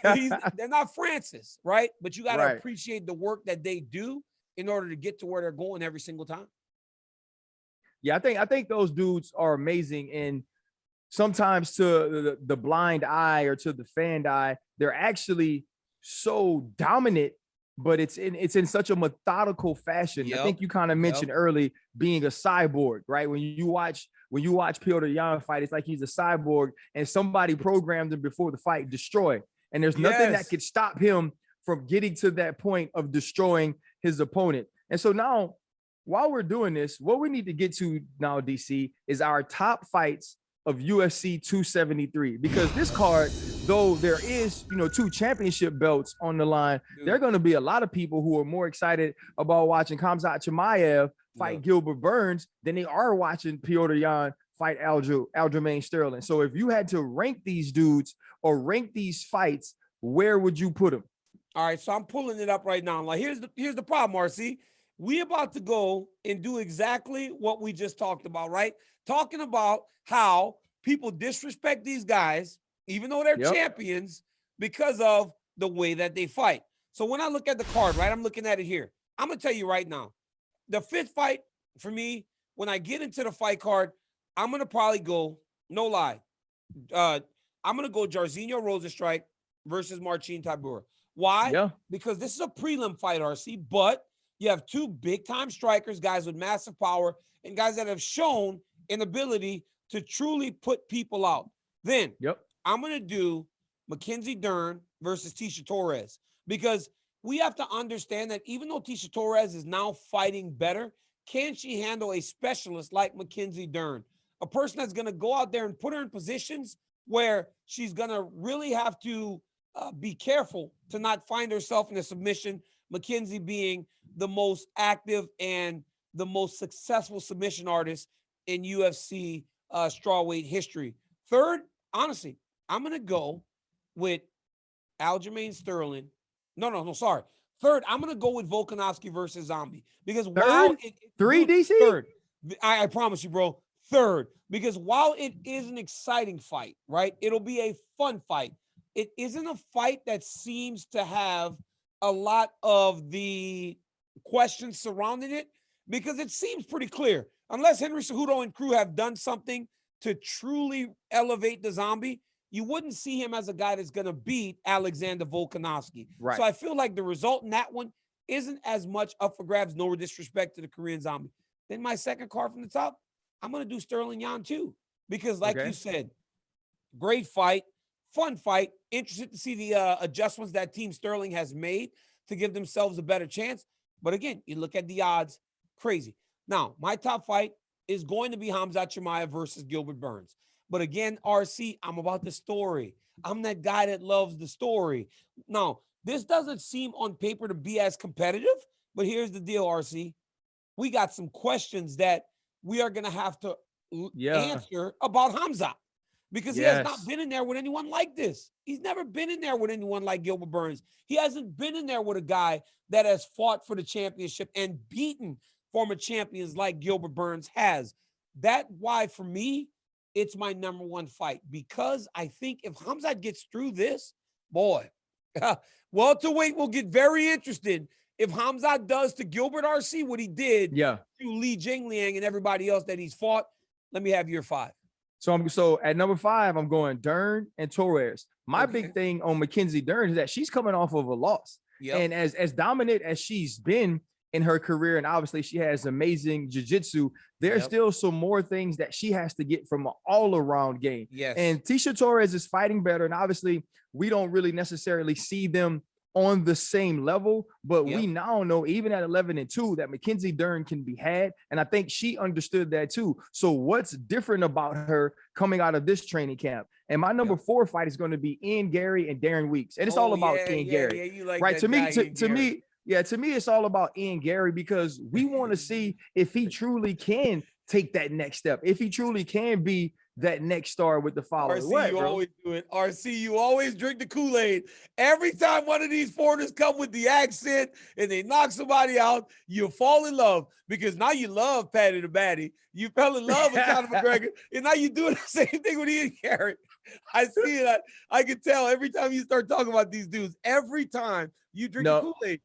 They're not Francis, right? But you got to appreciate the work that they do in order to get to where they're going every single time. Yeah, I think those dudes are amazing, and sometimes to the blind eye or to the fan eye, they're actually so dominant, but it's in such a methodical fashion. Yep. I think you kind of mentioned early being a cyborg, right? When you watch Petr Yan fight, it's like he's a cyborg, and somebody programmed him before the fight, destroy. And there's nothing that could stop him from getting to that point of destroying his opponent. And so now, while we're doing this, what we need to get to now, DC, is our top fights of UFC 273, because this card, though there is, 2 championship belts on the line, there are going to be a lot of people who are more excited about watching Khamzat Chimaev fight Gilbert Burns than they are watching Petr Yan fight Aljamain Sterling. So if you had to rank these dudes or rank these fights, where would you put them? All right, so I'm pulling it up right now. Like, here's the problem, RC. We about to go and do exactly what we just talked about, right? Talking about how people disrespect these guys, even though they're champions, because of the way that they fight. So when I look at the card, right, I'm looking at it here. I'm going to tell you right now, the 5th fight for me, when I get into the fight card, I'm going to probably go, no lie, I'm going to go Jairzinho Rozenstruik versus Marcin Tybura. Why? Yeah. Because this is a prelim fight, RC, but you have 2 big-time strikers, guys with massive power, and guys that have shown an ability to truly put people out. Then I'm going to do Mackenzie Dern versus Tecia Torres, because we have to understand that even though Tecia Torres is now fighting better, can she handle a specialist like Mackenzie Dern? A person that's going to go out there and put her in positions where she's going to really have to be careful to not find herself in a submission, Mackenzie being the most active and the most successful submission artist in UFC strawweight history. Third, honestly, I'm going to go with Aljamain Sterling. No, sorry. Third, I'm going to go with Volkanovski versus Zombie, because while DC? Third, I promise you, bro. Third, because while it is an exciting fight, right? It'll be a fun fight. It isn't a fight that seems to have a lot of the questions surrounding it, because it seems pretty clear. Unless Henry Cejudo and crew have done something to truly elevate the Zombie, you wouldn't see him as a guy that's going to beat Alexander Volkanovski. Right. So I feel like the result in that one isn't as much up for grabs, no disrespect to the Korean Zombie. Then my second card from the top, I'm going to do Sterling Yan too, because like you said, great fight, fun fight, interested to see the adjustments that Team Sterling has made to give themselves a better chance. But again, you look at the odds, crazy. Now, my top fight is going to be Khamzat Chimaev versus Gilbert Burns. But again, RC, I'm about the story. I'm that guy that loves the story. Now, this doesn't seem on paper to be as competitive, but here's the deal, RC. We got some questions that we are going to have to answer about Khamzat, because he has not been in there with anyone like this. He's never been in there with anyone like Gilbert Burns. He hasn't been in there with a guy that has fought for the championship and beaten former champions like Gilbert Burns has. That's why, for me, it's my number 1 fight, because I think if Khamzat gets through this, boy, welterweight will get very interested if Khamzat does to Gilbert RC what he did to Li Jingliang and everybody else that he's fought. Let me have your 5. So at number 5, I'm going Dern and Torres. My big thing on Mackenzie Dern is that she's coming off of a loss. And as dominant as she's been in her career, and obviously she has amazing jiu-jitsu, there's still some more things that she has to get from an all-around game. And Tecia Torres is fighting better, and obviously we don't really necessarily see them on the same level, but we now know, even at 11-2, that Mackenzie Dern can be had, and I think she understood that too. So what's different about her coming out of this training camp? And my number 4 fight is going to be Ian Gary and Darren Weeks, and it's all about Ian Gary. You like right? That to me, guy, to me, to me, it's all about Ian Gary, because we want to see if he truly can take that next step, if he truly can be that next star with the following. RC, always do it. RC, you always drink the Kool-Aid. Every time one of these foreigners come with the accent and they knock somebody out, you fall in love, because now you love Paddy the Baddy. You fell in love with Conor McGregor, and now you're doing the same thing with Ian Gary. I see it. I can tell every time you start talking about these dudes. Every time you drink the Kool-Aid.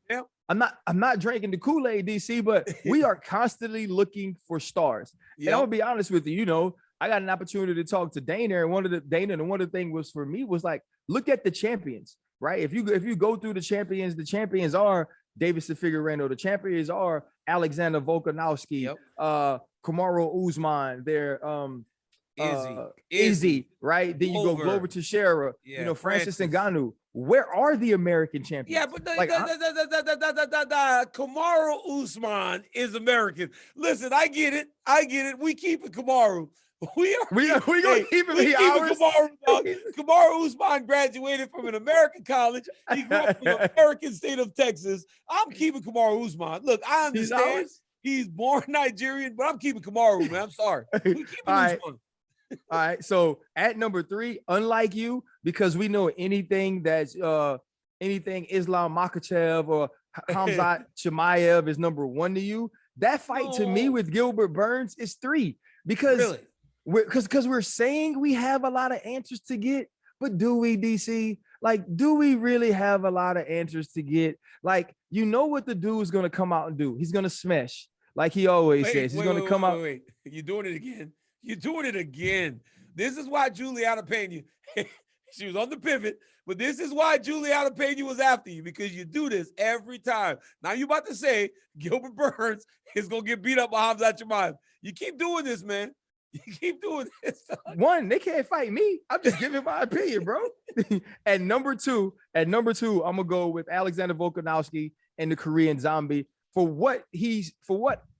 I'm not drinking the Kool-Aid, DC, but we are constantly looking for stars. Yep. And I'm gonna be honest with you, you know, I got an opportunity to talk to Dana, and one of the things was for me was like, look at the champions, right? If you go through the champions are Davidson Figueiredo, the champions are Alexander Volkanovski, Kamaru Usman, they're Izzy, right? Then you go Glover Teixeira, you know, Francis Ngannou. Where are the American champions? Yeah, but Kamaru Usman is American. Listen, I get it. We keep it Kamaru. We gonna keep it ours. Kamaru Usman graduated from an American college. He grew up in the American state of Texas. I'm keeping Kamaru Usman. Look, I understand he's born Nigerian, but I'm keeping Kamaru, man. I'm sorry. We keep Usman. All right, so at number 3, unlike you, because we know anything that's anything Islam Makhachev or Khamzat Chimaev is number 1 to you. That fight to me with Gilbert Burns is 3 because we're saying we have a lot of answers to get, but do we, DC? Like, do we really have a lot of answers to get? Like, you know what the dude's gonna come out and do? He's gonna smash, like he always says. He's gonna come out. Wait, you're doing it again. You're doing it again. This is why Juliana Pena, she was on the pivot, but this is why Juliana Pena was after you, because you do this every time. Now you're about to say Gilbert Burns is going to get beat up by Khamzat Chimaev. You keep doing this, man. You keep doing this. One, they can't fight me. I'm just giving my opinion, bro. At number two, I'm going to go with Alexander Volkanovski and the Korean Zombie. For what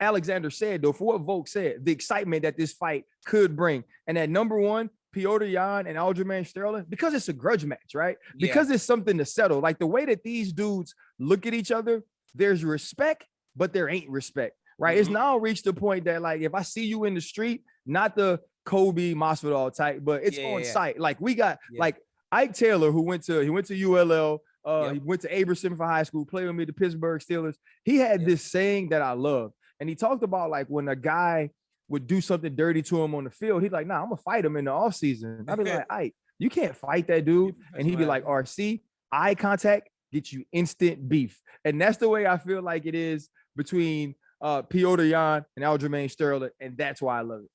Alexander said, though, for what Volk said, the excitement that this fight could bring. And at number 1, Petr Yan and Aljamain Sterling, because it's a grudge match, right? Yeah. Because it's something to settle. Like the way that these dudes look at each other, there's respect, but there ain't respect, right? Mm-hmm. It's now reached the point that, like, if I see you in the street, not the Kobe Masvidal type, but it's on site. Like we got like Ike Taylor, who went to ULL. He went to Aberson for high school, played with me, the Pittsburgh Steelers. He had this saying that I love. And he talked about, like, when a guy would do something dirty to him on the field, he's like, nah, I'm going to fight him in the offseason. I'd be like, Ike, you can't fight that dude. And he'd be like, RC, eye contact gets you instant beef. And that's the way I feel like it is between Petr Yan and Aljamain Sterling. And that's why I love it.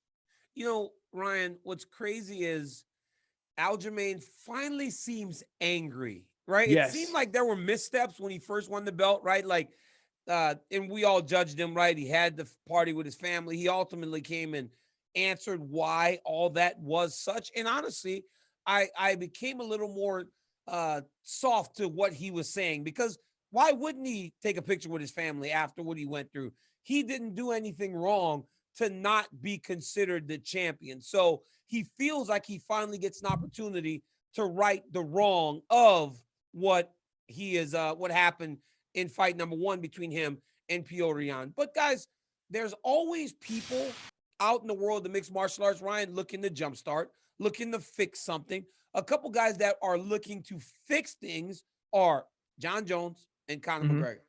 You know, Ryan, what's crazy is Aljamain finally seems angry. Right. Yes. It seemed like there were missteps when he first won the belt. Right. Like, and we all judged him. Right. He had the party with his family. He ultimately came and answered why all that was such. And honestly, I became a little more soft to what he was saying, because why wouldn't he take a picture with his family after what he went through? He didn't do anything wrong to not be considered the champion. So he feels like he finally gets an opportunity to right the wrong of what happened in fight number 1 between him and Petr Yan. But guys, there's always people out in the world of mixed martial arts, Ryan, looking to jumpstart, looking to fix something. A couple guys that are looking to fix things are John Jones and Conor McGregor,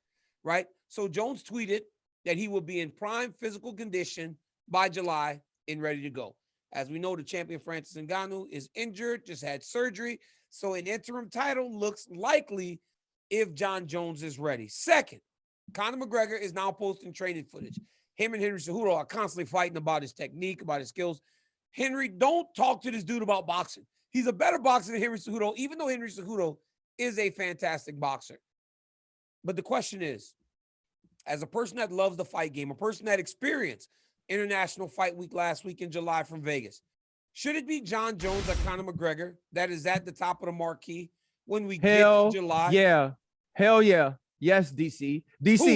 right? So Jones tweeted that he will be in prime physical condition by July and ready to go. As we know, the champion Francis Ngannou is injured, just had surgery. So an interim title looks likely if John Jones is ready. Second, Conor McGregor is now posting training footage. Him and Henry Cejudo are constantly fighting about his technique, about his skills. Henry, don't talk to this dude about boxing. He's a better boxer than Henry Cejudo, even though Henry Cejudo is a fantastic boxer. But the question is, as a person that loves the fight game, a person that experienced International Fight Week last week in July from Vegas, should it be John Jones or Conor McGregor that is at the top of the marquee when we get to July? Yeah. Hell yeah. Yes, DC. DC, Who?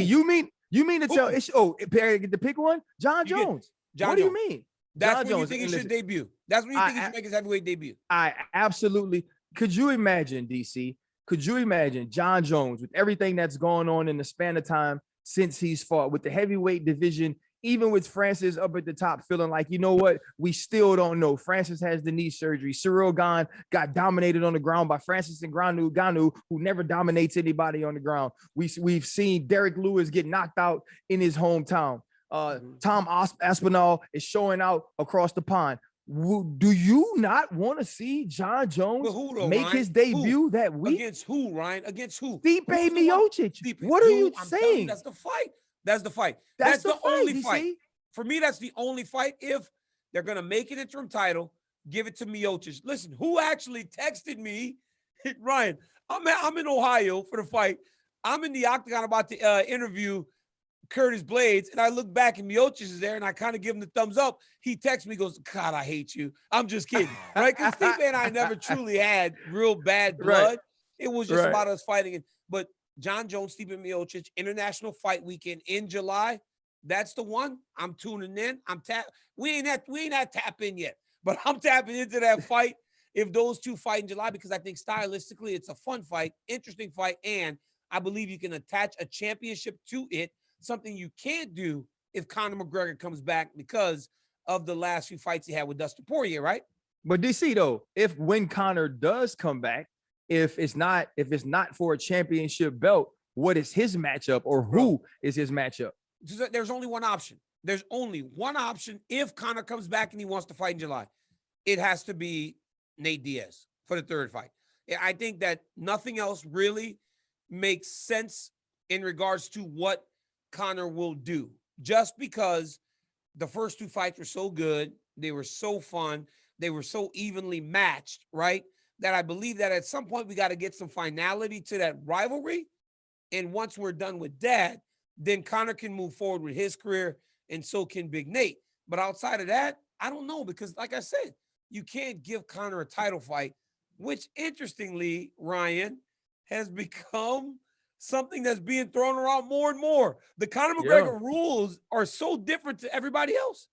you mean to tell Perry get to pick one? John Jones. What do you mean? That's when you think he should debut. That's when you think he should make his heavyweight debut. I absolutely. Could you imagine, DC? Could you imagine John Jones with everything that's going on in the span of time since he's fought, with the heavyweight division, even with Francis up at the top, feeling like, you know what, we still don't know. Francis has the knee surgery. Cyril Gane got dominated on the ground by Francis Ngannou, who never dominates anybody on the ground. We've seen Derek Lewis get knocked out in his hometown. Tom Aspinall is showing out across the pond. Do you not want to see John Jones make his debut that week? Against who, Ryan? Against who? Stipe Miocic. What are you saying? You, that's the fight. That's the fight. That's the only DC. fight. For me, that's the only fight. If they're going to make an interim title, give it to Miocic. Listen, who actually texted me? Ryan, I'm in Ohio for the fight. I'm in the octagon about to interview Curtis Blades, and I look back and Miocic is there, and I kind of give him the thumbs up. He texts me, goes, God, I hate you. I'm just kidding, right? Because Stipe and I never truly had real bad blood. Right. It was just about us fighting. But John Jones, Stipe Miocic, International Fight Weekend in July. That's the one. I'm tuning in. We ain't at tap in yet, but I'm tapping into that fight if those two fight in July, because I think stylistically it's a fun fight, interesting fight, and I believe you can attach a championship to it. Something you can't do if Conor McGregor comes back because of the last few fights he had with Dustin Poirier, right? But DC though, when Conor does come back, if it's not for a championship belt, what is his matchup, or who is his matchup? There's only one option. There's only one option if Conor comes back and he wants to fight in July. It has to be Nate Diaz for the third fight. I think that nothing else really makes sense in regards to what Conor will do, just because the first two fights were so good. They were so fun. They were so evenly matched, right? That I believe that at some point we got to get some finality to that rivalry. And once we're done with that, then Conor can move forward with his career, and so can Big Nate. But outside of that, I don't know, because like I said, you can't give Conor a title fight, which interestingly, Ryan, has become something that's being thrown around more and more. The Conor McGregor rules are so different to everybody else.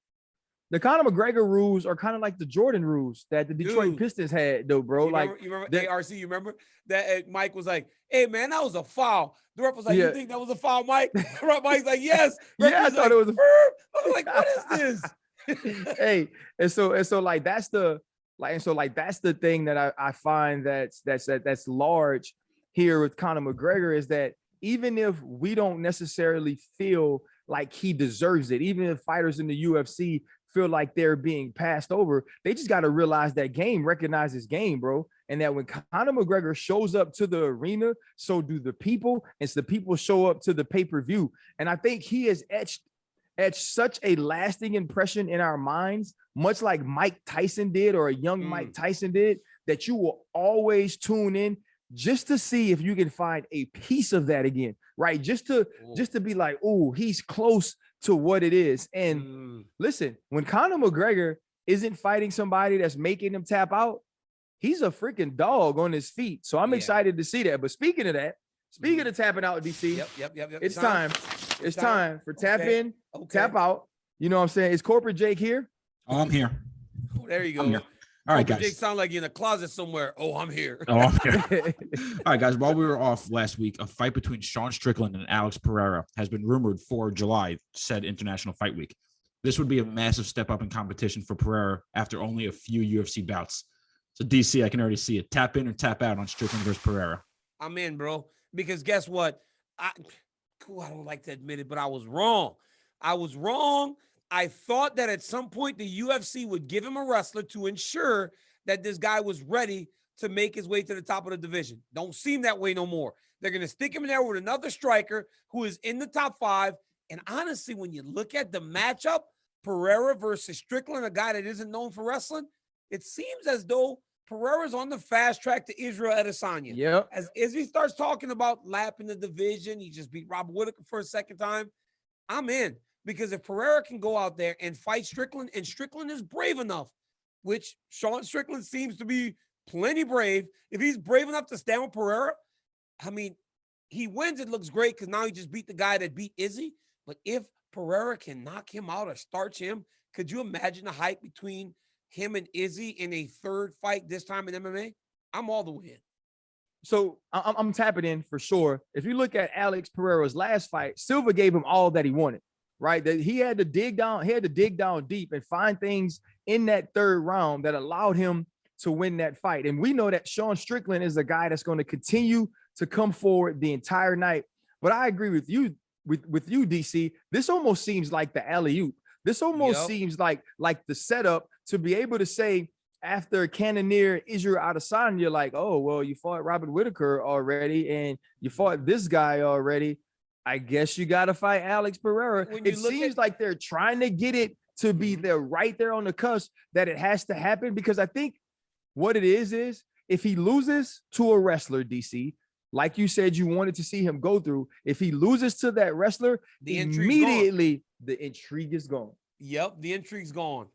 The Conor McGregor rules are kind of like the Jordan rules that the Detroit Pistons had, though, bro. You remember ARC? You remember that Mike was like, "Hey, man, that was a foul." The ref was like, "You think that was a foul, Mike?" Mike's like, "Yes." I thought it was. I was like, "What is this?" Hey, and so like that's the thing that I find that's large here with Conor McGregor, is that even if we don't necessarily feel like he deserves it, even if fighters in the UFC feel like they're being passed over, they just got to realize that game recognizes game, bro. And that when Conor McGregor shows up to the arena, so do the people, and so the people show up to the pay-per-view. And I think he has etched such a lasting impression in our minds, much like Mike Tyson did, or a young Mike Tyson did, that you will always tune in just to see if you can find a piece of that again, right? Just to be like, oh, he's close to what it is. And listen, when Conor McGregor isn't fighting somebody that's making him tap out, he's a freaking dog on his feet. So I'm excited to see that. But speaking of tapping out, DC, yep. It's time. It's time for tap in, tap out. You know what I'm saying? Is Corporate Jake here? Oh, I'm here. Oh, there you go. All right, guys. Jake sound like you're in a closet somewhere. Oh, I'm here. Oh, I'm here. All right, guys. While we were off last week, a fight between Sean Strickland and Alex Pereira has been rumored for July, said International Fight Week. This would be a massive step up in competition for Pereira after only a few UFC bouts. So, DC, I can already see it. Tap in or tap out on Strickland versus Pereira. I'm in, bro. Because guess what? I don't like to admit it, but I was wrong. I thought that at some point the UFC would give him a wrestler to ensure that this guy was ready to make his way to the top of the division. Don't seem that way no more. They're going to stick him in there with another striker who is in the top 5. And honestly, when you look at the matchup, Pereira versus Strickland, a guy that isn't known for wrestling, it seems as though Pereira's on the fast track to Israel Adesanya. Yeah. As he starts talking about lapping the division, he just beat Robert Whittaker for a second time. I'm in. Because if Pereira can go out there and fight Strickland, and Strickland is brave enough, which Sean Strickland seems to be plenty brave, if he's brave enough to stand with Pereira, I mean, he wins, it looks great because now he just beat the guy that beat Izzy. But if Pereira can knock him out or starch him, could you imagine the hype between him and Izzy in a third fight, this time in MMA? I'm all the way in. So I'm tapping in for sure. If you look at Alex Pereira's last fight, Silva gave him all that he wanted. Right, that he had to dig down deep and find things in that third round that allowed him to win that fight. And we know that Sean Strickland is a guy that's going to continue to come forward the entire night. But I agree with you, DC. This almost seems like the alley-oop. This almost seems like the setup to be able to say after Cannonier, Israel Adesanya, you're like, oh, well, you fought Robert Whittaker already and you fought this guy already. I guess you got to fight Alex Pereira. It seems like they're trying to get it to be there right there on the cusp that it has to happen, because I think what it is if he loses to a wrestler, DC, like you said, you wanted to see him go through. If he loses to that wrestler, immediately the intrigue is gone. Yep, the intrigue's gone.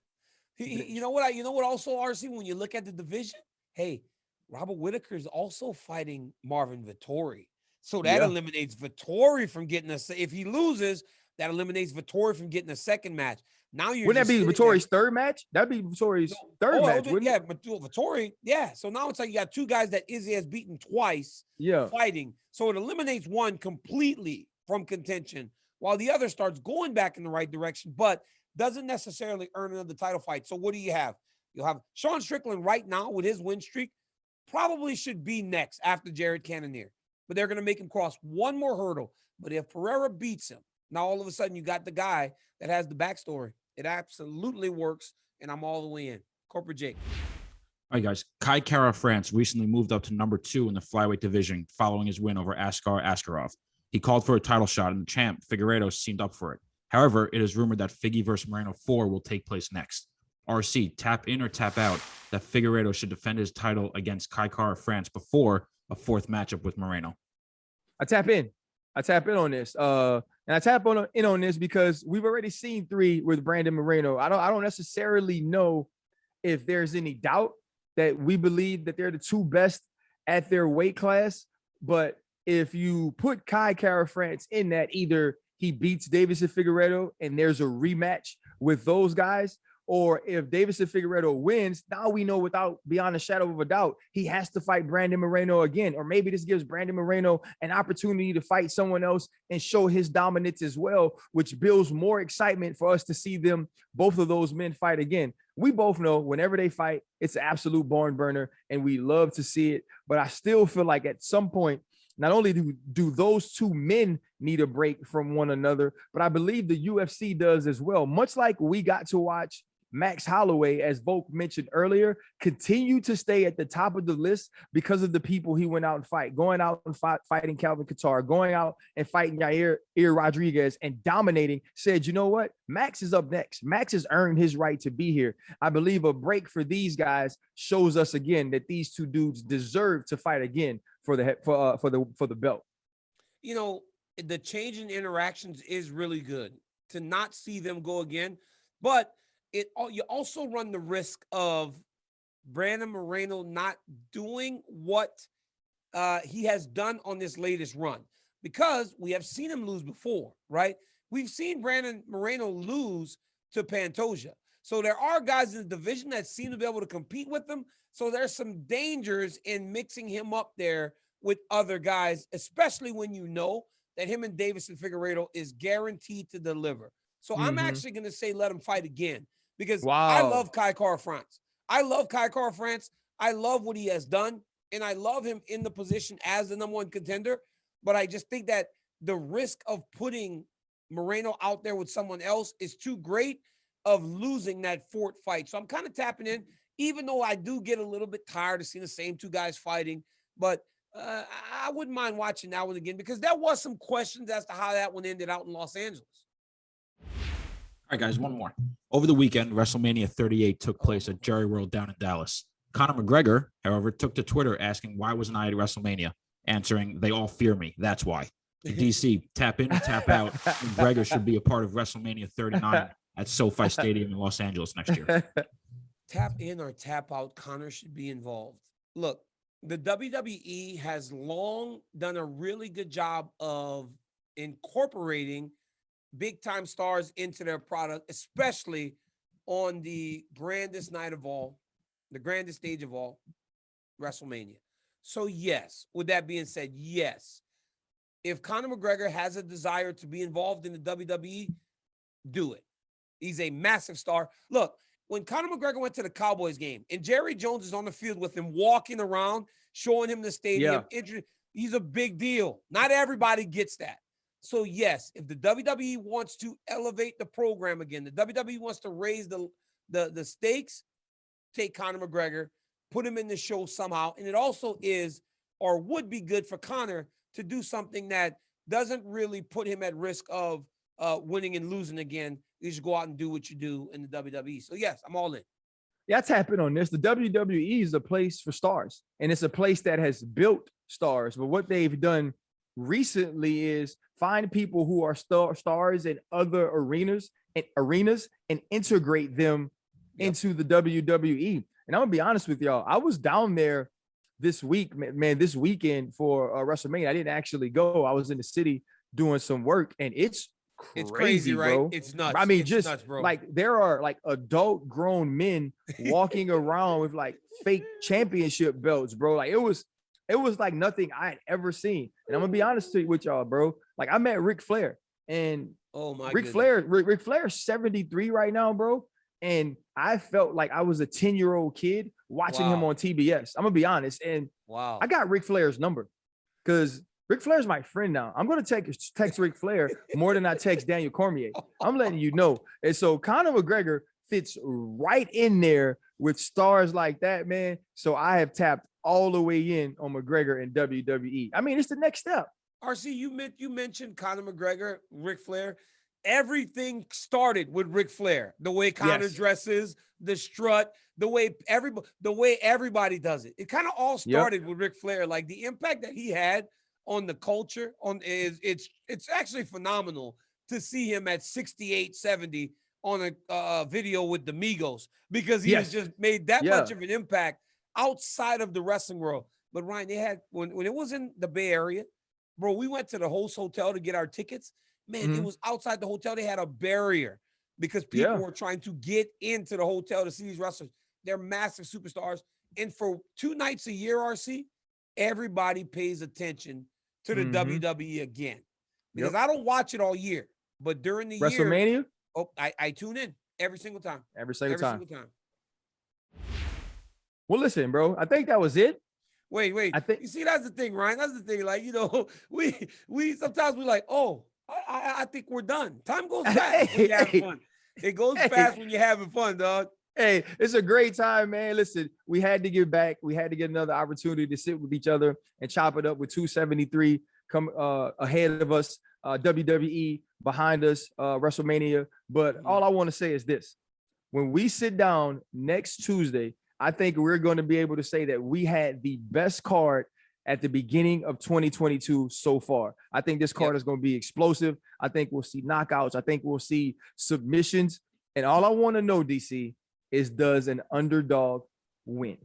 You know what? Also, RC, when you look at the division, hey, Robert Whittaker is also fighting Marvin Vettori, so that eliminates Vettori from getting if he loses, that eliminates Vettori from getting a second match. Now wouldn't that be Vittori's third match? That'd be Vittori's third match, wouldn't it? Vettori. Yeah. So now it's like you got two guys that Izzy has beaten twice fighting. So it eliminates one completely from contention while the other starts going back in the right direction, but doesn't necessarily earn another title fight. So what do you have? You'll have Sean Strickland right now with his win streak, probably should be next after Jared Cannonier, but they're going to make him cross one more hurdle. But if Pereira beats him, now all of a sudden you got the guy that has the backstory. It absolutely works, and I'm all the way in. Corporate Jake. All right, guys. Kai Kara France recently moved up to number 2 in the flyweight division following his win over Askar Askarov. He called for a title shot, and the champ, Figueiredo, seemed up for it. However, it is rumored that Figgy versus Moreno 4 will take place next. RC, tap in or tap out that Figueiredo should defend his title against Kai Kara France before a fourth matchup with Moreno. I tap in on this. And I tap in on this because we've already seen 3 with Brandon Moreno. I don't necessarily know if there's any doubt that we believe that they're the 2 best at their weight class. But if you put Kai Kara France in that, either he beats Deiveson Figueiredo and there's a rematch with those guys, or if Deiveson Figueiredo wins, now we know beyond a shadow of a doubt, he has to fight Brandon Moreno again. Or maybe this gives Brandon Moreno an opportunity to fight someone else and show his dominance as well, which builds more excitement for us to see both of those men fight again. We both know whenever they fight, it's an absolute barn burner, and we love to see it. But I still feel like at some point, not only do those 2 men need a break from one another, but I believe the UFC does as well. Much like we got to watch Max Holloway, as Volk mentioned earlier, continue to stay at the top of the list because of the people he went out and going out and fighting Calvin Kattar, going out and fighting Yair Rodriguez and dominating, said, you know what? Max is up next. Max has earned his right to be here. I believe a break for these guys shows us again that these 2 dudes deserve to fight again for the belt. You know, the change in interactions is really good to not see them go again, but you also run the risk of Brandon Moreno not doing what he has done on this latest run, because we have seen him lose before, right? We've seen Brandon Moreno lose to Pantoja. So there are guys in the division that seem to be able to compete with them. So there's some dangers in mixing him up there with other guys, especially when you know that him and Deiveson Figueiredo is guaranteed to deliver. So I'm actually going to say let him fight again, because I love Kai Kara France. I love what he has done, and I love him in the position as the number 1 contender. But I just think that the risk of putting Moreno out there with someone else is too great of losing that 4th fight. So I'm kind of tapping in, even though I do get a little bit tired of seeing the same 2 guys fighting. But I wouldn't mind watching that one again, because there was some questions as to how that one ended out in Los Angeles. All right, guys, one more. Over the weekend, WrestleMania 38 took place at Jerry World down in Dallas. Conor McGregor, however, took to Twitter asking, why wasn't I at WrestleMania? Answering, they all fear me. That's why. DC, tap in or tap out. McGregor should be a part of WrestleMania 39 at SoFi Stadium in Los Angeles next year. Tap in or tap out. Conor should be involved. Look, the WWE has long done a really good job of incorporating big-time stars into their product, especially on the grandest night of all, the grandest stage of all, WrestleMania. So yes, with that being said, yes, if Conor McGregor has a desire to be involved in the WWE, do it. He's a massive star. Look, when Conor McGregor went to the Cowboys game and Jerry Jones is on the field with him, walking around, showing him the stadium, he's a big deal. Not everybody gets that. So yes, if the WWE wants to elevate the program again, the WWE wants to raise the stakes, take Conor McGregor, put him in the show somehow. And it also is or would be good for Conor to do something that doesn't really put him at risk of winning and losing again. You just go out and do what you do in the WWE. So yes, I'm all in. Yeah, I tap in on this. The WWE is a place for stars, and it's a place that has built stars. But what they've done recently is find people who are stars in other arenas and integrate them into the WWE. And I'm gonna be honest with y'all. I was down there this week, man, this weekend for WrestleMania. I didn't actually go. I was in the city doing some work, and it's crazy, right? Bro. It's nuts. I mean, it's just nuts, bro. like there are like adult grown men walking around with like fake championship belts, bro. Like it was like nothing I had ever seen. And I'm gonna be honest with y'all, bro. Like I met Ric Flair, and Ric Flair's 73 right now, bro. And I felt like I was a 10-year-old kid watching him on TBS. I'm gonna be honest. And I got Ric Flair's number because Ric Flair's my friend now. I'm going to text Ric Flair more than I text Daniel Cormier. I'm letting you know. And so Conor McGregor fits right in there with stars like that, man. So I have tapped all the way in on McGregor and WWE. I mean, it's the next step. RC, you mentioned Conor McGregor, Ric Flair. Everything started with Ric Flair. The way Conor dresses, the strut, the way everybody does it. It kind of all started with Ric Flair. Like the impact that he had on the culture it's actually phenomenal to see him at 68, 70 on a video with the Migos, because he has just made that much of an impact outside of the wrestling world. But Ryan, they had when it was in the Bay Area, bro, we went to the host hotel to get our tickets. Man, it was outside the hotel. They had a barrier because people were trying to get into the hotel to see these wrestlers. They're massive superstars. And for 2 nights a year, RC, everybody pays attention to the WWE again, because I don't watch it all year, but during the WrestleMania, I tune in every single time. Every single time. Well, listen, bro, I think that was it. Wait. You see, that's the thing, Ryan. That's the thing. Like, we sometimes we like, I think we're done. Time goes fast when you're having fun. It goes fast when you're having fun, dog. Hey, it's a great time, man. Listen, we had to give back. We had to get another opportunity to sit with each other and chop it up with 273 come ahead of us, WWE behind us, WrestleMania. But all I want to say is this. When we sit down next Tuesday, I think we're going to be able to say that we had the best card at the beginning of 2022 so far. I think this card is going to be explosive. I think we'll see knockouts. I think we'll see submissions. And all I want to know, DC, is does an underdog win?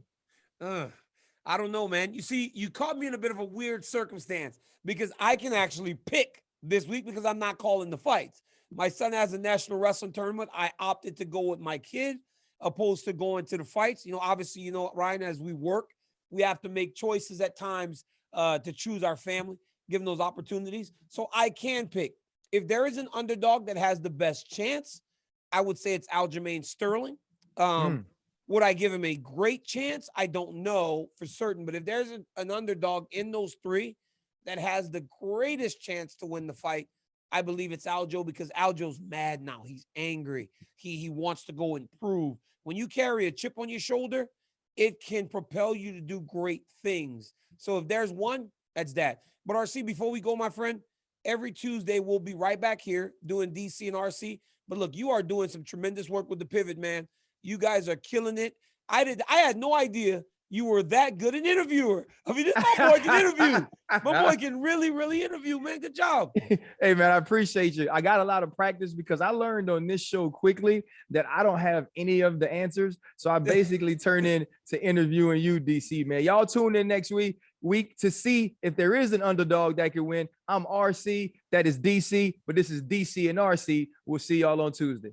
I don't know, man. You see, you caught me in a bit of a weird circumstance because I can actually pick this week because I'm not calling the fights. My son has a national wrestling tournament. I opted to go with my kid opposed to going to the fights. Obviously, Ryan, as we work, we have to make choices at times to choose our family, given those opportunities. So I can pick. If there is an underdog that has the best chance, I would say it's Aljamain Sterling. Would I give him a great chance? I don't know for certain, but if there's an underdog in those 3 that has the greatest chance to win the fight, I believe it's Aljo, because Aljo's mad now. He's angry. He wants to go and prove. When you carry a chip on your shoulder, it can propel you to do great things. So if there's one, that's that. But RC, before we go, my friend, every Tuesday we'll be right back here doing DC and RC. But look, you are doing some tremendous work with the Pivot, man. You guys are killing it. I had no idea you were that good an interviewer. I mean, my boy can interview. My boy can really, really interview, man. Good job. Hey, man, I appreciate you. I got a lot of practice because I learned on this show quickly that I don't have any of the answers. So I basically turn in to interviewing you, DC, man. Y'all tune in next week to see if there is an underdog that can win. I'm RC. That is DC, but this is DC and RC. We'll see y'all on Tuesday.